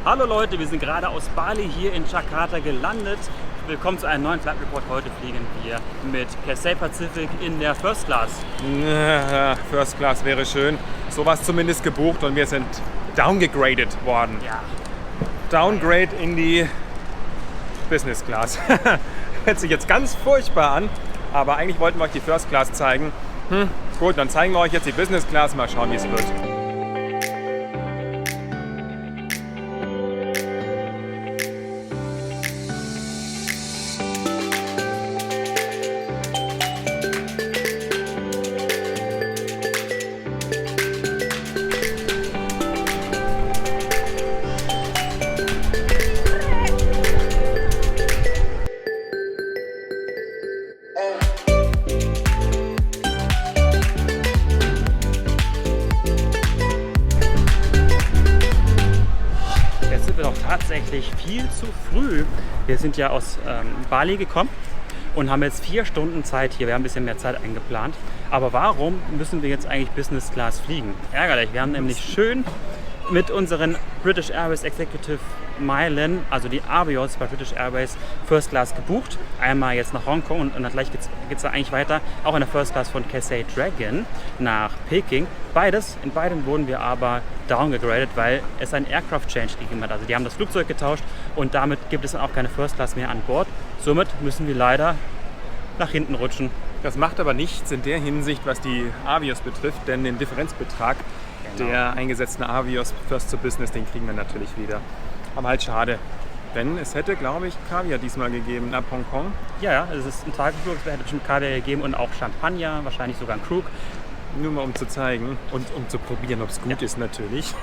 Hallo Leute, wir sind gerade aus Bali hier in Jakarta gelandet. Willkommen zu einem neuen Flight Report. Heute fliegen wir mit Cathay Pacific in der First Class. First Class wäre schön. Sowas zumindest gebucht und wir sind downgegradet worden. Ja. Downgrade in die Business Class. Hört sich jetzt ganz furchtbar an, aber eigentlich wollten wir euch die First Class zeigen. Gut, dann zeigen wir euch jetzt die Business Class. Mal schauen, wie es wird. Tatsächlich viel zu früh. Wir sind ja aus Bali gekommen und haben jetzt 4 Stunden Zeit hier. Wir haben ein bisschen mehr Zeit eingeplant. Aber warum müssen wir jetzt eigentlich Business Class fliegen? Ärgerlich. Wir haben nämlich schön mit unseren British Airways Executive Meilen, also die Avios bei British Airways First Class gebucht. Einmal jetzt nach Hongkong und dann gleich geht's da eigentlich weiter. Auch in der First Class von Cathay Dragon nach Peking. In beiden wurden wir aber downgegradet, weil es einen Aircraft Change gegeben hat. Also die haben das Flugzeug getauscht und damit gibt es dann auch keine First Class mehr an Bord. Somit müssen wir leider nach hinten rutschen. Das macht aber nichts in der Hinsicht, was die Avios betrifft, denn den Differenzbetrag der eingesetzten Avios First to Business, den kriegen wir natürlich wieder. Aber halt schade, denn es hätte, glaube ich, Kaviar diesmal gegeben ab Hongkong. Ja, es ist ein Tagesflug, es hätte bestimmt Kaviar gegeben und auch Champagner, wahrscheinlich sogar ein Krug. Nur mal um zu zeigen und um zu probieren, ob es gut ist natürlich.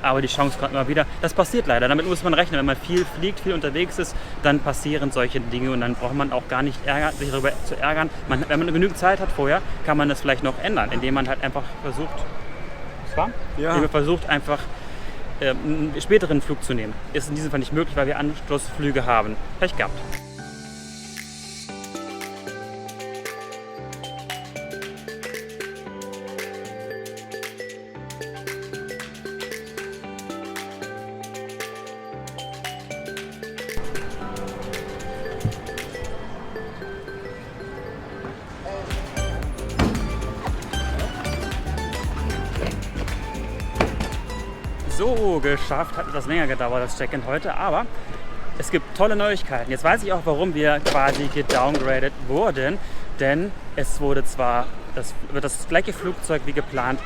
Aber die Chance kommt immer wieder. Das passiert leider, damit muss man rechnen. Wenn man viel fliegt, viel unterwegs ist, dann passieren solche Dinge und dann braucht man auch gar nicht sich darüber zu ärgern. Wenn man genügend Zeit hat vorher, kann man das vielleicht noch ändern, indem man halt einfach versucht, einfach einen späteren Flug zu nehmen. Ist in diesem Fall nicht möglich, weil wir Anschlussflüge haben. Pech gehabt. So, geschafft, hat etwas länger gedauert das Check-in heute, aber es gibt tolle Neuigkeiten. Jetzt weiß ich auch, warum wir quasi gedowngradet wurden, denn es wurde zwar das gleiche Flugzeug wie geplant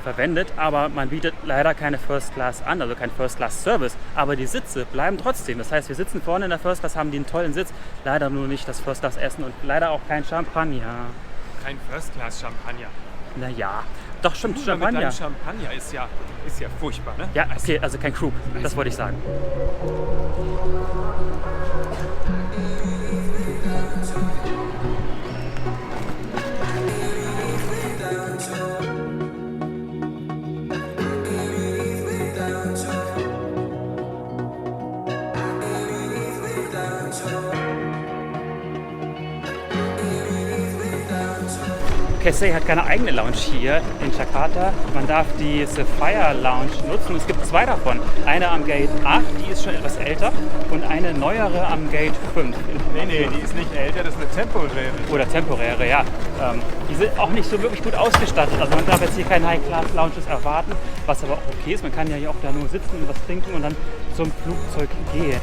verwendet, aber man bietet leider keine First Class an, also kein First Class Service, aber die Sitze bleiben trotzdem. Das heißt, wir sitzen vorne in der First Class, haben die einen tollen Sitz, leider nur nicht das First Class Essen und leider auch kein Champagner. Kein First Class Champagner. Naja, doch stimmt, Champagner. Mit Champagner ist ja furchtbar, ne? Ja, okay, also kein Krug, das wollte ich sagen. Cathay hat keine eigene Lounge hier in Jakarta. Man darf die Sapphire Lounge nutzen. Es gibt 2 davon. Eine am Gate 8, die ist schon etwas älter, und eine neuere am Gate 5. Nee, die ist nicht älter, das ist eine temporäre. Oder temporäre, ja. Die sind auch nicht so wirklich gut ausgestattet. Also man darf jetzt hier keine High-Class-Lounges erwarten, was aber auch okay ist. Man kann ja hier auch da nur sitzen und was trinken und dann zum Flugzeug gehen.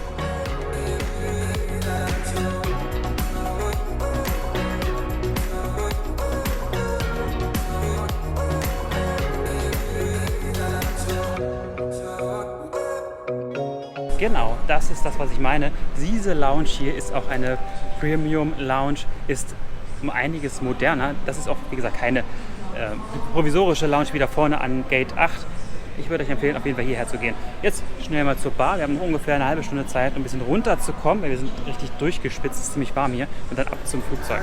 Genau, das ist das, was ich meine. Diese Lounge hier ist auch eine Premium Lounge, ist um einiges moderner. Das ist auch, wie gesagt, keine provisorische Lounge wieder vorne an Gate 8. Ich würde euch empfehlen, auf jeden Fall hierher zu gehen. Jetzt schnell mal zur Bar. Wir haben noch ungefähr eine halbe Stunde Zeit, um ein bisschen runterzukommen, weil wir sind richtig durchgespitzt, es ist ziemlich warm hier. Und dann ab zum Flugzeug.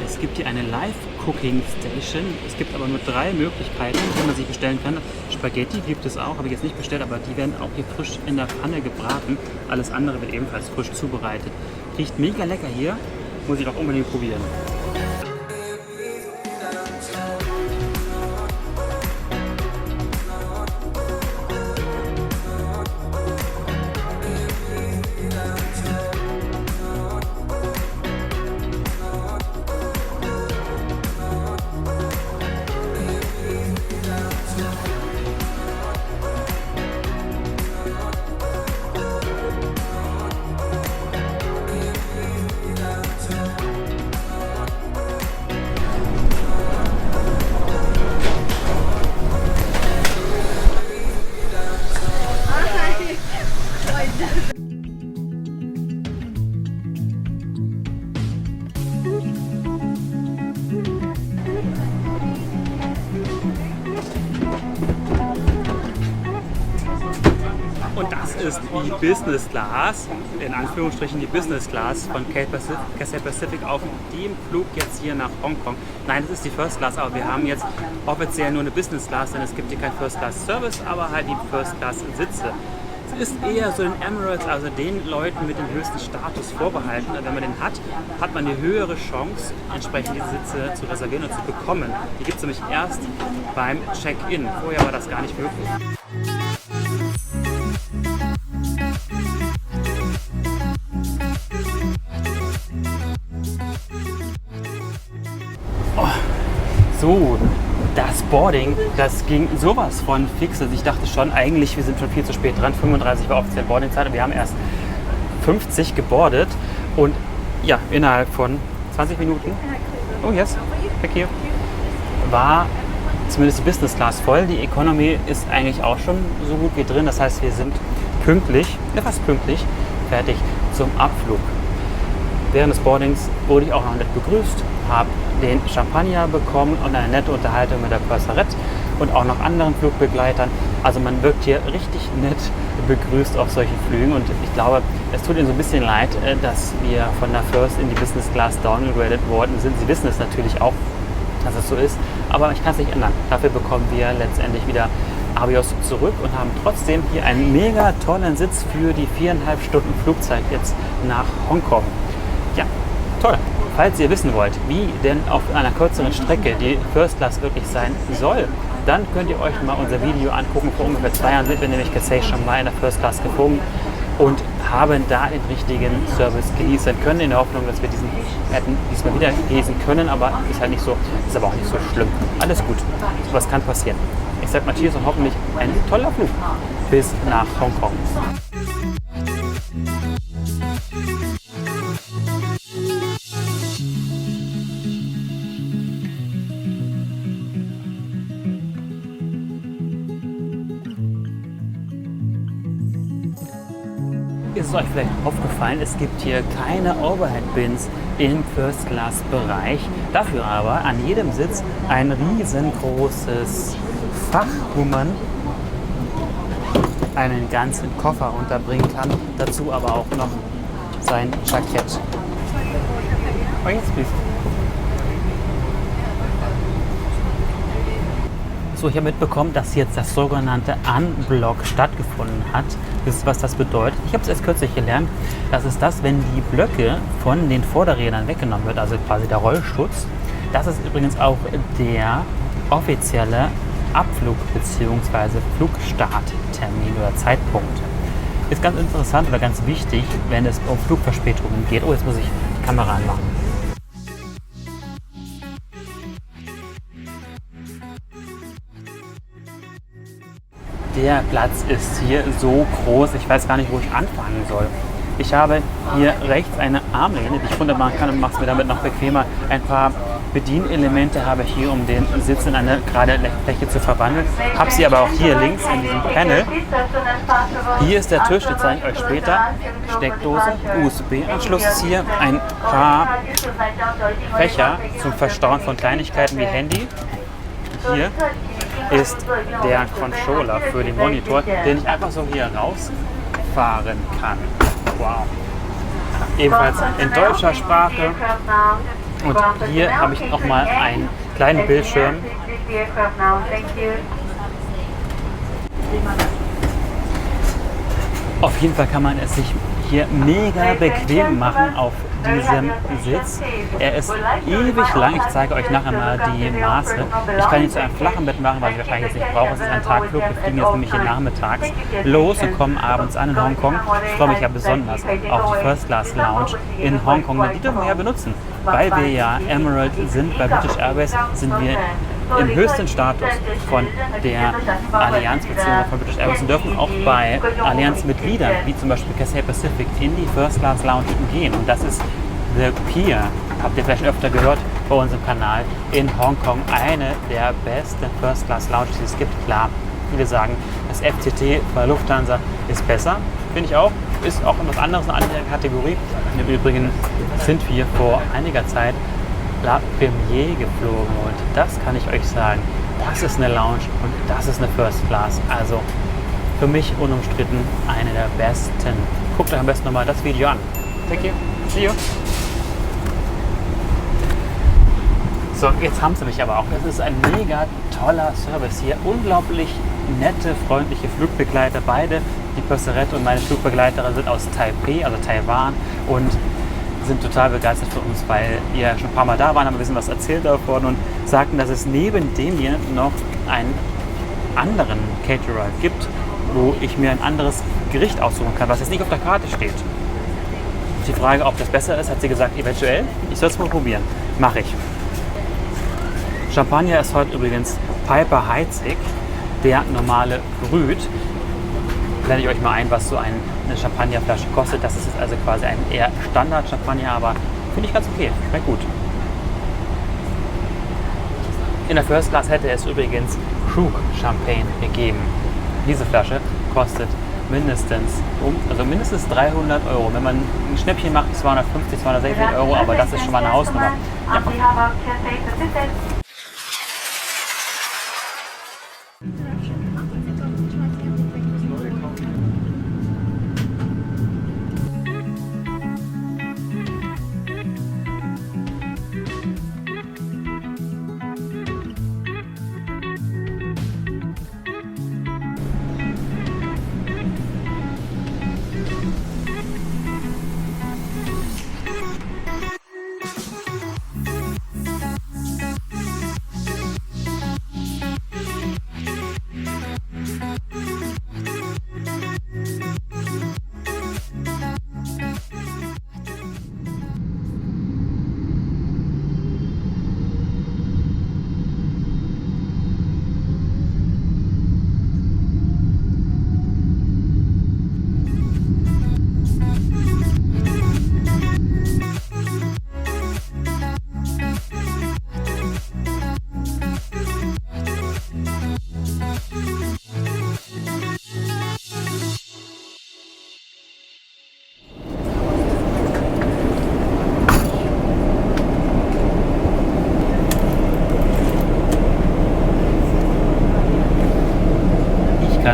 Es gibt hier eine Live-Cooking-Station. Es gibt aber nur 3 Möglichkeiten, wie man sich bestellen kann. Spaghetti gibt es auch, habe ich jetzt nicht bestellt, aber die werden auch hier frisch in der Pfanne gebraten. Alles andere wird ebenfalls frisch zubereitet. Riecht mega lecker hier, muss ich auch unbedingt probieren. Und das ist die Business Class, in Anführungsstrichen die Business Class von Cathay Pacific auf dem Flug jetzt hier nach Hongkong. Nein, das ist die First Class, aber wir haben jetzt offiziell nur eine Business Class, denn es gibt hier kein First Class Service, aber halt die First Class Sitze. Es ist eher so den Emirates, also den Leuten mit dem höchsten Status vorbehalten. Und wenn man den hat, hat man die höhere Chance, entsprechend diese Sitze zu reservieren und zu bekommen. Die gibt es nämlich erst beim Check-in. Vorher war das gar nicht möglich. So, das Boarding, das ging sowas von fix. Also ich dachte schon, eigentlich, wir sind schon viel zu spät dran. 35 war offiziell Boardingzeit und wir haben erst 50 gebordet. Und ja, innerhalb von 20 Minuten, oh yes, thank you, war zumindest die Business Class voll. Die Economy ist eigentlich auch schon so gut wie drin. Das heißt, wir sind pünktlich, fast pünktlich, fertig zum Abflug. Während des Boardings wurde ich auch noch nett begrüßt, habe den Champagner bekommen und eine nette Unterhaltung mit der Purserette und auch noch anderen Flugbegleitern. Also man wirkt hier richtig nett begrüßt auf solchen Flügen und ich glaube, es tut Ihnen so ein bisschen leid, dass wir von der First in die Business Class downgegradet worden sind. Sie wissen es natürlich auch, dass es so ist, aber ich kann es nicht ändern. Dafür bekommen wir letztendlich wieder Avios zurück und haben trotzdem hier einen mega tollen Sitz für die 4,5 Stunden Flugzeit jetzt nach Hongkong. Ja, toll. Falls ihr wissen wollt, wie denn auf einer kürzeren Strecke die First Class wirklich sein soll, dann könnt ihr euch mal unser Video angucken. Vor ungefähr 2 Jahren sind wir nämlich Cathay schon mal in der First Class geflogen und haben da den richtigen Service genießen können, in der Hoffnung, dass wir diesen hätten diesmal wieder genießen können, aber ist halt nicht so, ist aber auch nicht so schlimm. Alles gut, sowas kann passieren. Ich sag mal Cheers und hoffentlich ein toller Flug bis nach Hongkong. Ist es euch vielleicht aufgefallen, es gibt hier keine Overhead-Bins im First-Class-Bereich. Dafür aber an jedem Sitz ein riesengroßes Fach, wo man einen ganzen Koffer unterbringen kann. Dazu aber auch noch sein Jackett. Oh, jetzt please. So, ich habe mitbekommen, dass jetzt das sogenannte Unblock stattgefunden hat. Wisst ihr, was das bedeutet? Ich habe es erst kürzlich gelernt. Das ist das, wenn die Blöcke von den Vorderrädern weggenommen wird, also quasi der Rollschutz. Das ist übrigens auch der offizielle Abflug- bzw. Flugstarttermin oder Zeitpunkt. Ist ganz interessant oder ganz wichtig, wenn es um Flugverspätungen geht. Oh, jetzt muss ich die Kamera anmachen. Der Platz ist hier so groß, ich weiß gar nicht, wo ich anfangen soll. Ich habe hier rechts eine Armlehne, die ich runtermachen kann und mache es mir damit noch bequemer. Ein paar Bedienelemente habe ich hier, um den Sitz in eine gerade Fläche zu verwandeln. Habe sie aber auch hier links in diesem Panel. Hier ist der Tisch, den zeige ich euch später. Steckdose, USB-Anschluss ist hier, ein paar Fächer zum Verstauen von Kleinigkeiten wie Handy. Hier ist der Controller für den Monitor, den ich einfach so hier rausfahren kann. Wow. Ebenfalls in deutscher Sprache. Und hier habe ich nochmal einen kleinen Bildschirm. Auf jeden Fall kann man es sich hier mega bequem machen auf diesem Sitz. Er ist ewig lang. Ich zeige euch nachher mal die Maße. Ich kann ihn zu einem flachen Bett machen, was ich wahrscheinlich jetzt nicht brauche. Es ist ein Tagflug. Wir fliegen jetzt nämlich hier nachmittags los und kommen abends an in Hongkong. Ich freue mich ja besonders auf die First Class Lounge in Hongkong. Die dürfen wir ja benutzen. Weil wir ja Emerald sind bei British Airways, sind wir im höchsten Status von der Allianz bzw. von British Airways und dürfen auch bei Allianz-Mitgliedern, wie zum Beispiel Cathay Pacific, in die First Class Lounge gehen. Und das ist The Pier, habt ihr vielleicht öfter gehört bei unserem Kanal, in Hongkong. Eine der besten First Class Lounges, die es gibt. Klar, viele sagen, das FCT bei Lufthansa ist besser, finde ich auch. Ist auch etwas anderes, eine andere Kategorie. Im Übrigen sind wir vor einiger Zeit La Première geflogen und das kann ich euch sagen, das ist eine Lounge und das ist eine First Class. Also für mich unumstritten eine der besten. Guckt euch am besten nochmal das Video an. Thank you. See you. So, jetzt haben sie mich aber auch. Es ist ein mega toller Service hier. Unglaublich nette, freundliche Flugbegleiter. Beide, die Pösserette und meine Flugbegleiterin, sind aus Taipei, also Taiwan, und sind total begeistert für uns, weil wir schon ein paar Mal da waren, haben ein bisschen was erzählt davon und sagten, dass es neben dem hier noch einen anderen Caterer gibt, wo ich mir ein anderes Gericht aussuchen kann, was jetzt nicht auf der Karte steht. Die Frage, ob das besser ist, hat sie gesagt, eventuell. Ich soll es mal probieren. Mache ich. Champagner ist heute übrigens Piper Heidsieck, der normale Brüt. Blende ich euch mal ein, was so eine Champagnerflasche kostet. Das ist jetzt also quasi ein eher Standard-Champagner, aber finde ich ganz okay. Schmeckt gut. In der First Class hätte es übrigens Krug Champagne gegeben. Diese Flasche kostet mindestens 300 Euro. Wenn man ein Schnäppchen macht, 250, 260 Euro, aber das ist schon mal eine Hausnummer. Ja.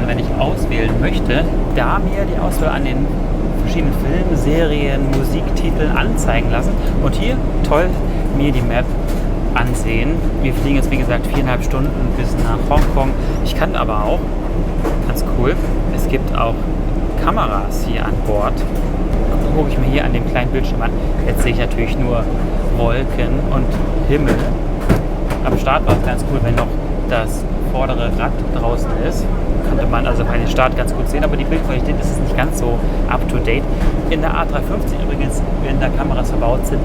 Wenn ich auswählen möchte, da mir die Auswahl an den verschiedenen Filmen, Serien, Musiktiteln anzeigen lassen und hier toll mir die Map ansehen. Wir fliegen jetzt wie gesagt 4,5 Stunden bis nach Hongkong. Ich kann aber auch, ganz cool, es gibt auch Kameras hier an Bord. Gucke ich mir hier an dem kleinen Bildschirm an. Jetzt sehe ich natürlich nur Wolken und Himmel. Am Start war es ganz cool, wenn noch das vordere Rad draußen ist. Könnte man also bei den Start ganz gut sehen, aber die Bildqualität ist nicht ganz so up-to-date. In der A350 übrigens, wenn da Kameras verbaut sind,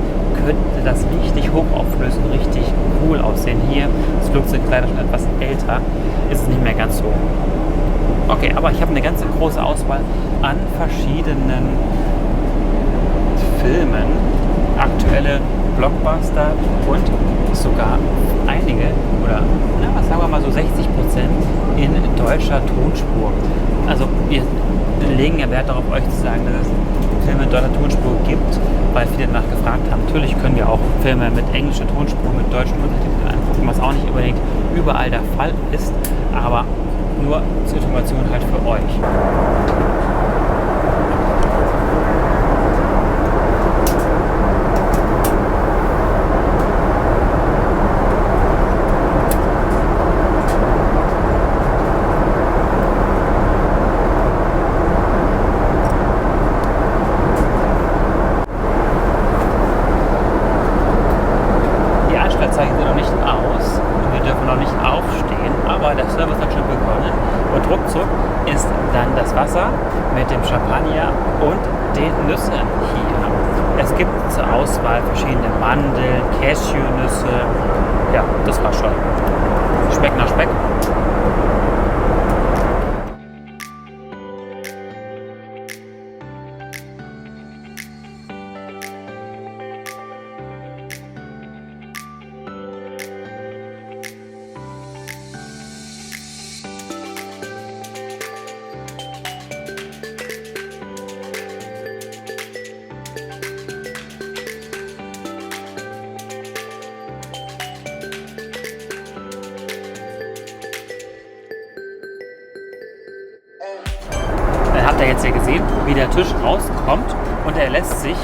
könnte das richtig hochauflösend, richtig cool aussehen. Hier, das Flugzeug ist leider schon etwas älter, ist es nicht mehr ganz so. Okay, aber ich habe eine ganze große Auswahl an verschiedenen Filmen, aktuelle Blockbuster und sogar einige, oder sagen wir mal so 60% in deutscher Tonspur. Also wir legen ja Wert darauf, euch zu sagen, dass es Filme in deutscher Tonspur gibt, weil viele danach gefragt haben. Natürlich können wir auch Filme mit englischer Tonspur, mit deutschen Untertiteln angucken, was auch nicht unbedingt überall der Fall ist, aber nur zur Information halt für euch. Champagner und den Nüssen hier. Es gibt zur Auswahl verschiedene Mandeln, Cashewnüsse. Ja, das war schon. Schmeckt nach Speck. Dann habt ihr jetzt hier gesehen, wie der Tisch rauskommt und er lässt sich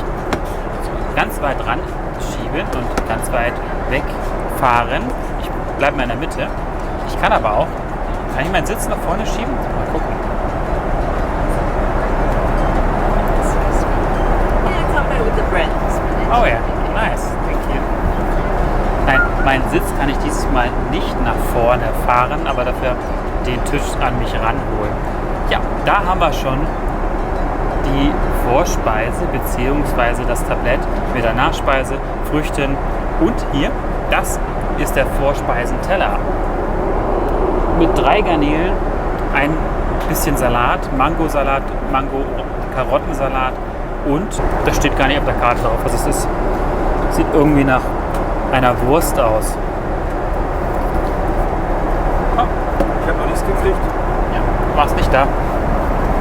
ganz weit ran schieben und ganz weit wegfahren. Ich bleibe mal in der Mitte. Ich kann aber auch, kann ich meinen Sitz nach vorne schieben? Mal gucken. Oh ja, nice, thank you. Nein, meinen Sitz kann ich dieses Mal nicht nach vorne fahren, aber dafür den Tisch an mich ranholen. Ja, da haben wir schon die Vorspeise bzw. das Tablett mit der Nachspeise, Früchten und hier, das ist der Vorspeisenteller. Mit 3 Garnelen, ein bisschen Salat, Mangosalat, Mango-Karottensalat und das steht gar nicht auf der Karte drauf. Also es ist, sieht irgendwie nach einer Wurst aus. Oh, ich habe noch nichts gekriegt. Ja, war's nicht da.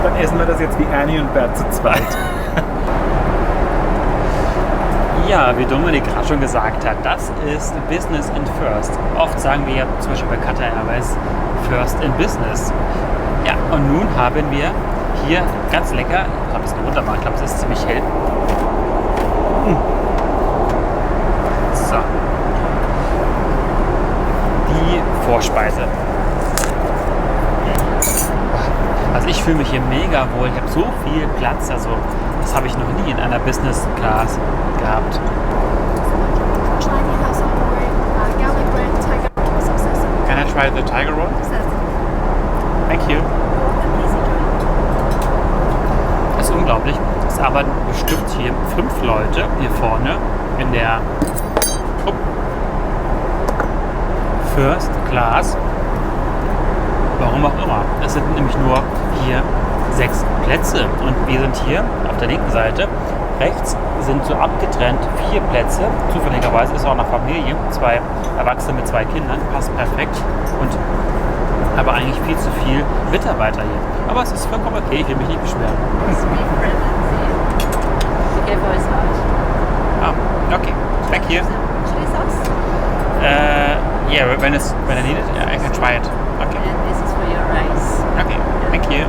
Dann essen wir das jetzt wie Annie und Bert zu zweit. Ja, wie Dominik gerade schon gesagt hat, das ist Business in First. Oft sagen wir ja zum Beispiel bei Qatar Airways First in Business. Ja, und nun haben wir hier ganz lecker, ich habe es runter machen, ich glaube, es ist ziemlich hell. So. Die Vorspeise. Also ich fühle mich hier mega wohl. Ich habe so viel Platz. Also das habe ich noch nie in einer Business Class gehabt. Can I try the tiger roll? Thank you. Das ist unglaublich. Es arbeiten bestimmt hier 5 Leute hier vorne in der First Class. Warum auch immer. Es sind nämlich nur hier 6 Plätze und wir sind hier auf der linken Seite. Rechts sind so abgetrennt 4 Plätze. Zufälligerweise ist auch eine Familie, 2 Erwachsene mit 2 Kindern, passt perfekt und aber eigentlich viel zu viel Mitarbeiter hier. Aber es ist vollkommen okay, ich will mich nicht beschweren. Ah, okay. Thank you. Chili sauce? Yeah, when I need it, I can try it. Okay. And this is for your rice. Okay, thank you.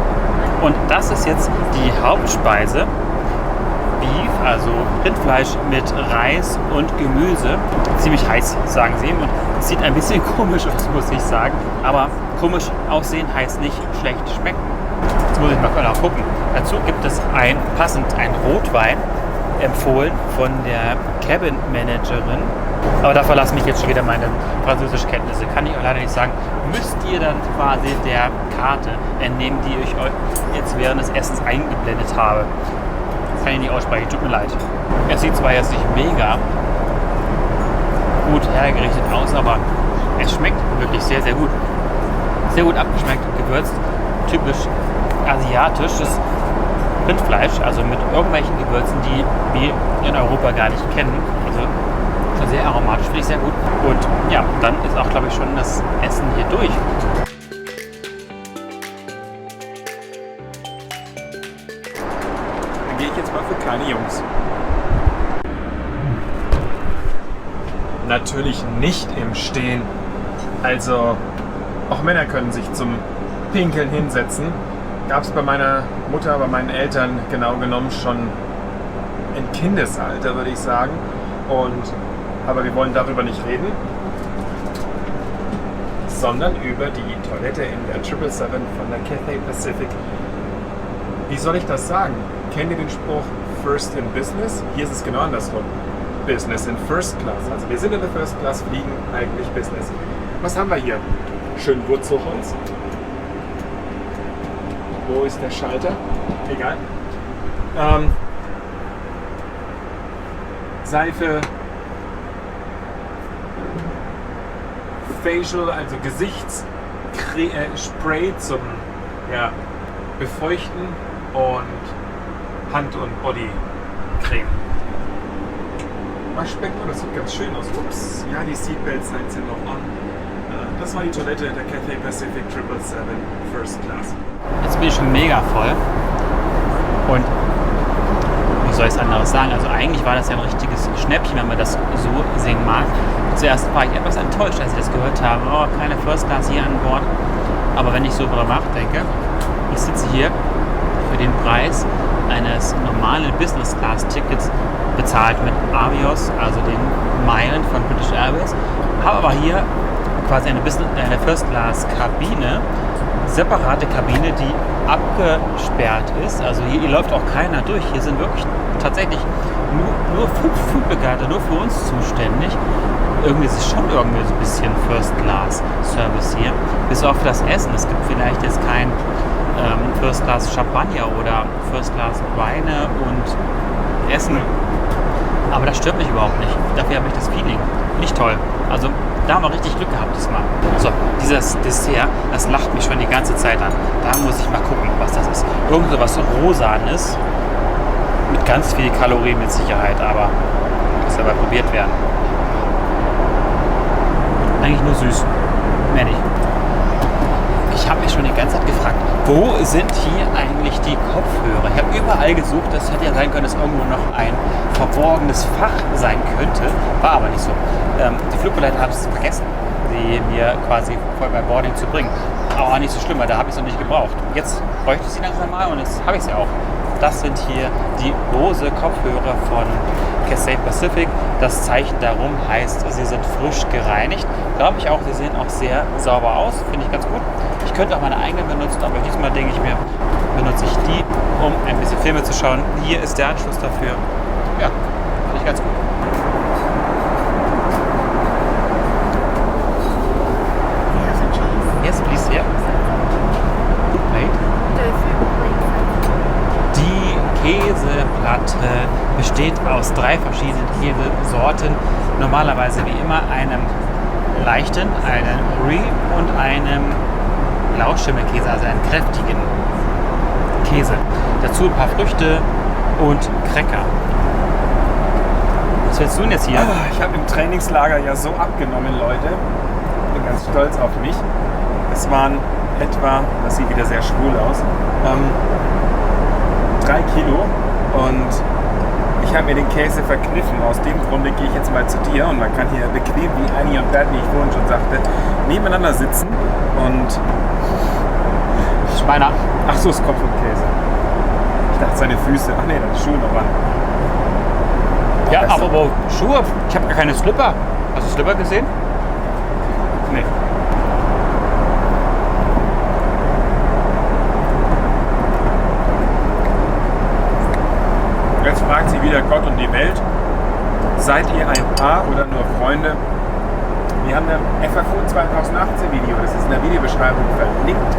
Und das ist jetzt die Hauptspeise. Beef, also Rindfleisch mit Reis und Gemüse. Ziemlich heiß, sagen sie. Und es sieht ein bisschen komisch aus, muss ich sagen. Aber komisch aussehen heißt nicht schlecht schmecken. Jetzt muss ich mal genau gucken. Dazu gibt es passend ein Rotwein, empfohlen von der Cabin Managerin. Aber da verlasse mich jetzt schon wieder meine Französischkenntnisse. Kann ich euch leider nicht sagen. Müsst ihr dann quasi der Karte entnehmen, die ich euch jetzt während des Essens eingeblendet habe. Das kann ich nicht aussprechen, tut mir leid. Es sieht zwar jetzt nicht mega gut hergerichtet aus, aber es schmeckt wirklich sehr, sehr gut. Sehr gut abgeschmeckt, gewürzt. Typisch asiatisches Rindfleisch, also mit irgendwelchen Gewürzen, die wir in Europa gar nicht kennen. Also schon sehr aromatisch, finde ich sehr gut. Und ja, dann ist auch, glaube ich, schon das Essen hier durch. Dann gehe ich jetzt mal für kleine Jungs. Natürlich nicht im Stehen. Also auch Männer können sich zum Pinkeln hinsetzen. Gab es bei meiner Mutter, bei meinen Eltern genau genommen schon im Kindesalter, würde ich sagen. Aber wir wollen darüber nicht reden, sondern über die Toilette in der 777 von der Cathay Pacific. Wie soll ich das sagen? Kennt ihr den Spruch First in Business? Hier ist es genau andersrum. Business in First Class. Also wir sind in der First Class, fliegen eigentlich Business. Was haben wir hier? Schön Wurzelholz. Wo ist der Schalter? Egal. Seife, Facial, also Gesichtsspray zum Befeuchten und Hand- und Bodycreme. Waschbecken, das sieht ganz schön aus. Ups, ja, die Seatbelts sind noch an. Das war die Toilette der Cathay Pacific 777 First Class. Jetzt bin ich schon mega voll. Und wie soll ich es anderes sagen? Also eigentlich war das ja ein richtiges Schnäppchen, wenn man das so sehen mag. Zuerst war ich etwas enttäuscht, als ich das gehört habe. Oh, keine First Class hier an Bord. Aber wenn ich so darüber nachdenke, ich sitze hier für den Preis eines normalen Business Class Tickets bezahlt mit Avios, also den Meilen von British Airways, habe aber hier quasi eine First Class Kabine, separate Kabine, die abgesperrt ist. Also hier läuft auch keiner durch. Hier sind wirklich tatsächlich nur Flugbegleiter, nur für uns zuständig. Irgendwie ist es schon irgendwie so ein bisschen First Class Service hier. Bis auf das Essen. Es gibt vielleicht jetzt kein First Class Champagner oder First Class Weine und Essen. Aber das stört mich überhaupt nicht. Dafür habe ich das Feeling. Nicht toll. Also da haben wir richtig Glück gehabt diesmal. So, dieses Dessert, das lacht mich schon die ganze Zeit an. Da muss ich mal gucken, was das ist. Irgend so was Rosanes. Mit ganz viel Kalorien mit Sicherheit, aber muss aber probiert werden. Eigentlich nur süß. Mehr nicht. Ich habe mich schon die ganze Zeit gefragt, wo sind hier eigentlich die Kopfhörer? Ich habe überall gesucht, das hätte ja sein können, dass irgendwo noch ein verborgenes Fach sein könnte. War aber nicht so. Die Flugbegleiter haben es vergessen, sie mir quasi voll bei Boarding zu bringen. Aber auch nicht so schlimm, weil da habe ich es noch nicht gebraucht. Jetzt bräuchte ich sie langsam mal und jetzt habe ich sie auch. Das sind hier die Bose Kopfhörer von Cathay Pacific. Das Zeichen darum heißt, sie sind frisch gereinigt. Glaube ich auch, sie sehen auch sehr sauber aus. Finde ich ganz gut. Ich könnte auch meine eigenen benutzen, aber diesmal denke ich mir, benutze ich die, um ein bisschen Filme zu schauen. Hier ist der Anschluss dafür. Ja, finde ich ganz gut. Yes, please, yeah. Good plate. Die Käseplatte besteht aus 3 verschiedenen Käsesorten. Normalerweise wie immer einem leichten, einem Brie und einem Blauschimmelkäse, also einen kräftigen Käse. Dazu ein paar Früchte und Cracker. Was willst du denn jetzt hier? Ich habe im Trainingslager ja so abgenommen, Leute. Bin ganz stolz auf mich. Es waren etwa, das sieht wieder sehr schwul aus, 3 Kilo und ich habe mir den Käse verkniffen. Aus dem Grunde gehe ich jetzt mal zu dir und man kann hier bequem wie Annie und Bert, wie ich vorhin schon sagte, nebeneinander sitzen und Meiner. Ach so, es kommt vom Käse. Ich dachte seine Füße. Ach nee, da ist Schuhe noch an. Ja, aber wo Schuhe? Ich habe gar keine Slipper. Hast du Slipper gesehen? Nee. Jetzt fragt sie wieder Gott und die Welt. Seid ihr ein Paar oder nur Freunde? Wir haben ein FAQ 2018 Video, das ist in der Videobeschreibung verlinkt.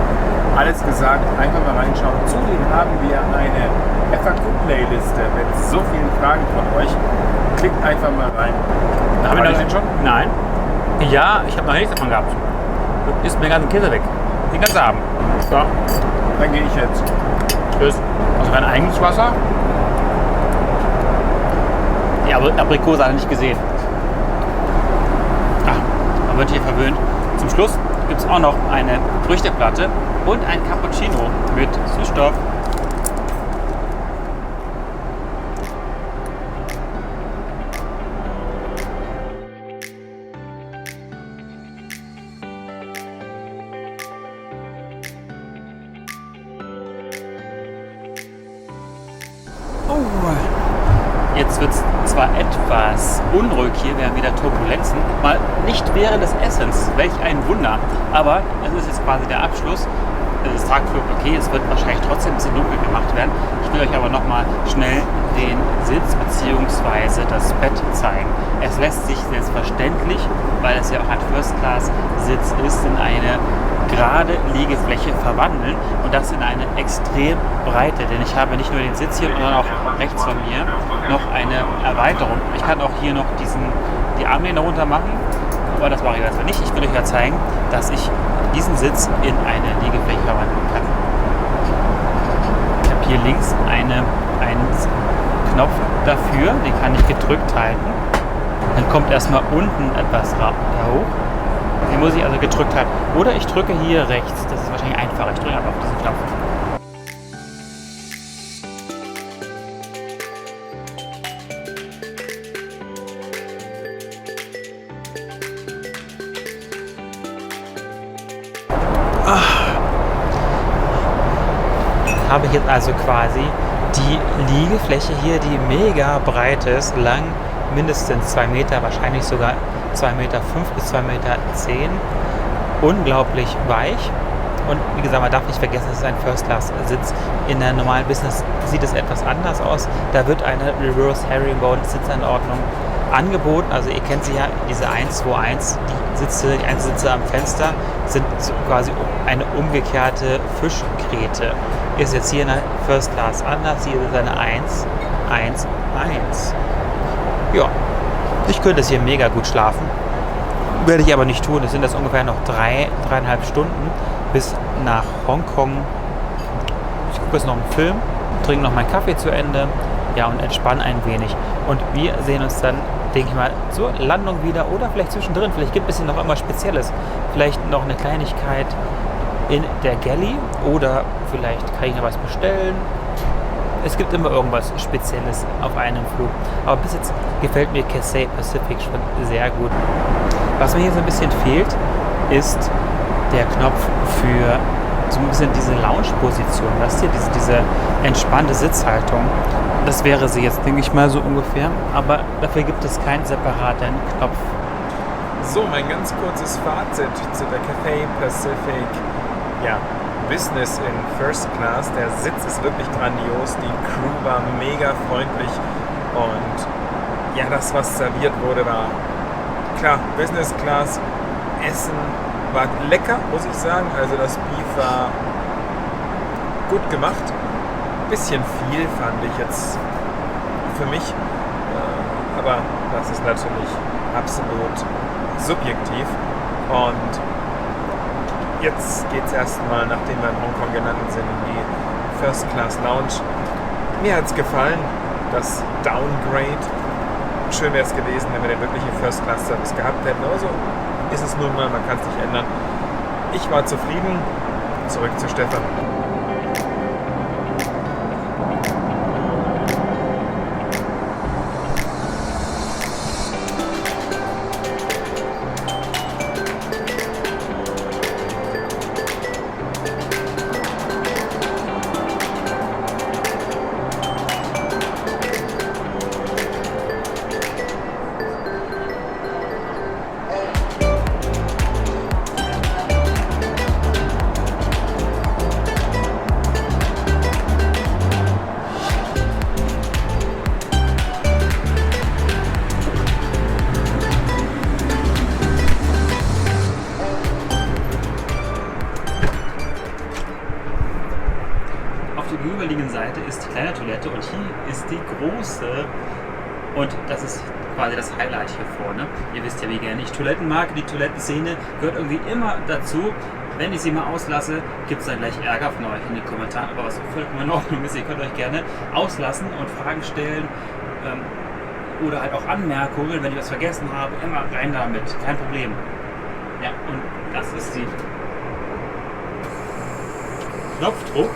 Alles gesagt, einfach mal reinschauen. Zudem haben wir eine FAQ-Playliste mit so vielen Fragen von euch. Klickt einfach mal rein. Haben wir den schon? Nein. Ja, ich habe noch nichts davon gehabt. Du isst mir den ganzen Käse weg. Den ganzen Abend. So, dann gehe ich jetzt. Tschüss. Also kein eigenes Wasser? Die Aprikose hat er nicht gesehen. Ach, man wird hier verwöhnt. Zum Schluss gibt es auch noch eine Früchteplatte und ein Cappuccino mit Süßstoff. Jetzt wird es zwar etwas unruhig hier, wir haben wieder Turbulenzen, mal nicht während des Essens, welch ein Wunder, aber es ist jetzt quasi der Abschluss. Es ist Tagflug, okay, es wird wahrscheinlich trotzdem ein bisschen dunkel gemacht werden. Ich will euch aber nochmal schnell den Sitz bzw. das Bett zeigen. Es lässt sich selbstverständlich, weil es ja auch ein First-Class-Sitz ist, in eine gerade Liegefläche verwandeln und das in eine extrem breite, denn ich habe nicht nur den Sitz hier, sondern auch rechts von mir noch eine Erweiterung. Ich kann auch hier noch die Armlehne runter machen, aber das mache ich jetzt nicht. Ich will euch ja zeigen, dass ich diesen Sitz in eine Liegefläche verwandeln kann. Ich habe hier links einen Knopf dafür, den kann ich gedrückt halten. Dann kommt erstmal unten etwas hoch. Den muss ich also gedrückt halten. Oder ich drücke hier rechts. Das ist wahrscheinlich einfacher. Ich drücke einfach auf diesen Knopf. Habe ich jetzt also quasi die Liegefläche hier, die mega breit ist, lang mindestens 2 Meter, wahrscheinlich sogar 2,5 Meter bis 2,10 Meter. Unglaublich weich. Und wie gesagt, man darf nicht vergessen, es ist ein First-Class-Sitz. In der normalen Business sieht es etwas anders aus. Da wird eine Reverse Herringbone Sitzanordnung angeboten. Also ihr kennt sie ja, diese 121, die Einzelsitze am Fenster sind quasi eine umgekehrte Fischgräte. Ist jetzt hier in der First Class anders. Hier ist eine 111. Ja, ich könnte es hier mega gut schlafen. Werde ich aber nicht tun. Es sind jetzt ungefähr noch 3,5 Stunden bis nach Hongkong. Ich gucke jetzt noch einen Film, trinke noch meinen Kaffee zu Ende, ja, und entspanne ein wenig. Und wir sehen uns dann, denke ich mal, zur Landung wieder oder vielleicht zwischendrin. Vielleicht gibt es hier noch irgendwas Spezielles. Vielleicht noch eine Kleinigkeit in der Galley oder vielleicht kann ich noch was bestellen. Es gibt immer irgendwas Spezielles auf einem Flug. Aber bis jetzt gefällt mir Cathay Pacific schon sehr gut. Was mir hier so ein bisschen fehlt, ist der Knopf für so ein bisschen diese Lounge-Position. Weißt du, diese entspannte Sitzhaltung. Das wäre sie jetzt, denke ich mal, so ungefähr. Aber dafür gibt es keinen separaten Knopf. So, mein ganz kurzes Fazit zu der Cathay Pacific. Ja, Business in First Class. Der Sitz ist wirklich grandios. Die Crew war mega freundlich. Und ja, das, was serviert wurde, war klar, Business Class. Essen war lecker, muss ich sagen. Also das Beef war gut gemacht. Bisschen viel fand ich jetzt für mich. Aber das ist natürlich absolut subjektiv. Und jetzt geht es erstmal, nachdem wir in Hongkong gelandet sind, in die First Class Lounge. Mir hat es gefallen, das Downgrade. Schön wäre es gewesen, wenn wir den wirklichen First Class Service gehabt hätten. Also ist es nun mal, man kann es nicht ändern. Ich war zufrieden. Zurück zu Stefan. Gegenüberliegenden Seite ist die kleine Toilette und hier ist die große. Und das ist quasi das Highlight hier vorne. Ihr wisst ja, wie gerne ich Toiletten mag. Die Toilettenszene gehört irgendwie immer dazu. Wenn ich sie mal auslasse, gibt es dann gleich Ärger von euch in den Kommentaren. Aber was vollkommen in Ordnung ist, ihr könnt euch gerne auslassen und Fragen stellen. Oder halt auch Anmerkungen, wenn ich was vergessen habe. Immer rein damit, kein Problem. Ja, und das ist die Knopfdruck.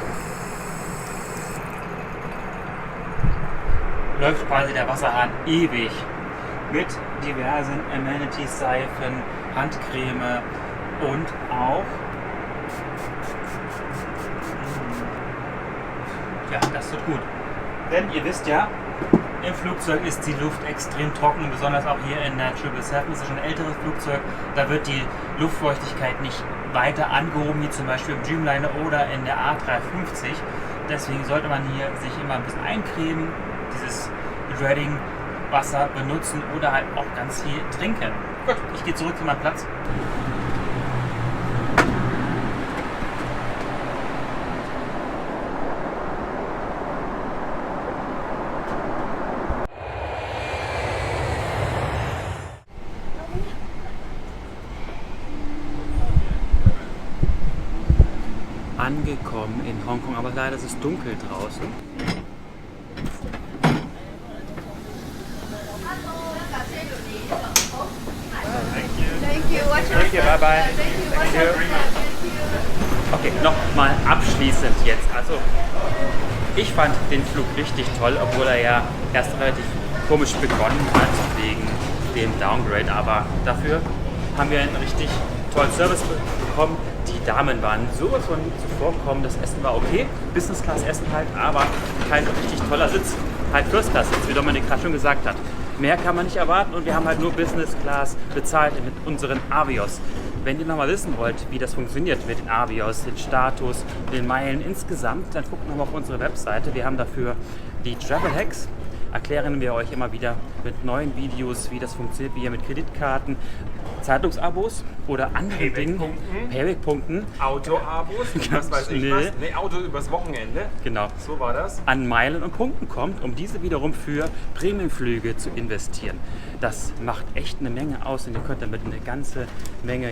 Läuft quasi der Wasserhahn ewig mit diversen Amenities, Seifen, Handcreme und auch ja, das tut gut. Denn ihr wisst ja, im Flugzeug ist die Luft extrem trocken, besonders auch hier in der 777. Das ist schon ein älteres Flugzeug, da wird die Luftfeuchtigkeit nicht weiter angehoben, wie zum Beispiel im Dreamliner oder in der A350. Deswegen sollte man hier sich immer ein bisschen eincremen, dieses Redding-Wasser benutzen oder halt auch ganz viel trinken. Gut, ich gehe zurück zu meinem Platz. angekommen in Hongkong, aber leider ist es dunkel draußen. Thank you. Watch your Thank you, bye bye. Thank you. Okay, nochmal abschließend jetzt. Also, ich fand den Flug richtig toll, obwohl er ja erst relativ komisch begonnen hat wegen dem Downgrade. Aber dafür haben wir einen richtig tollen Service bekommen. Die Damen waren sowas von zuvorkommen. Das Essen war okay, Business Class Essen halt, aber kein richtig toller Sitz. Halt First Class Sitz, wie Dominik gerade schon gesagt hat. Mehr kann man nicht erwarten und wir haben halt nur Business Class bezahlt mit unseren Avios. Wenn ihr nochmal wissen wollt, wie das funktioniert mit den Avios, den Status, den Meilen insgesamt, dann guckt nochmal auf unsere Webseite. Wir haben dafür die Travel Hacks. Erklären wir euch immer wieder mit neuen Videos, wie das funktioniert, wie ihr mit Kreditkarten, Zeitungsabos oder anderen Dingen, Payback-Punkten, Auto-Abos, was weiß ich Nee. was. Nee, Auto übers Wochenende. genau, So war das. an Meilen und Punkten kommt, um diese wiederum für Premiumflüge zu investieren. Das macht echt eine Menge aus und ihr könnt damit eine ganze Menge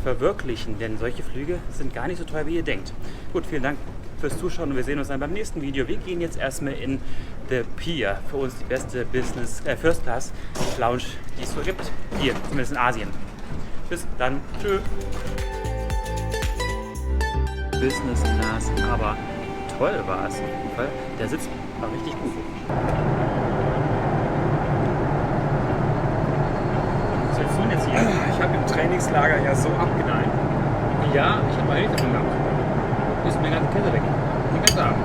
verwirklichen, denn solche Flüge sind gar nicht so teuer, wie ihr denkt. Gut, vielen Dank fürs Zuschauen und wir sehen uns dann beim nächsten Video. Wir gehen jetzt erstmal in The Pier, für uns die beste First Class Lounge, die es so gibt, hier, zumindest in Asien. Bis dann, tschö. Business Class, aber toll war es auf jeden Fall. Der Sitz war richtig gut. Was willst du denn jetzt hier? Ich habe im Trainingslager ja so abgeneigt. Ja, ich habe mal nichts davon gehabt. Ist mir ganz Käse weg. Den ganzen Abend.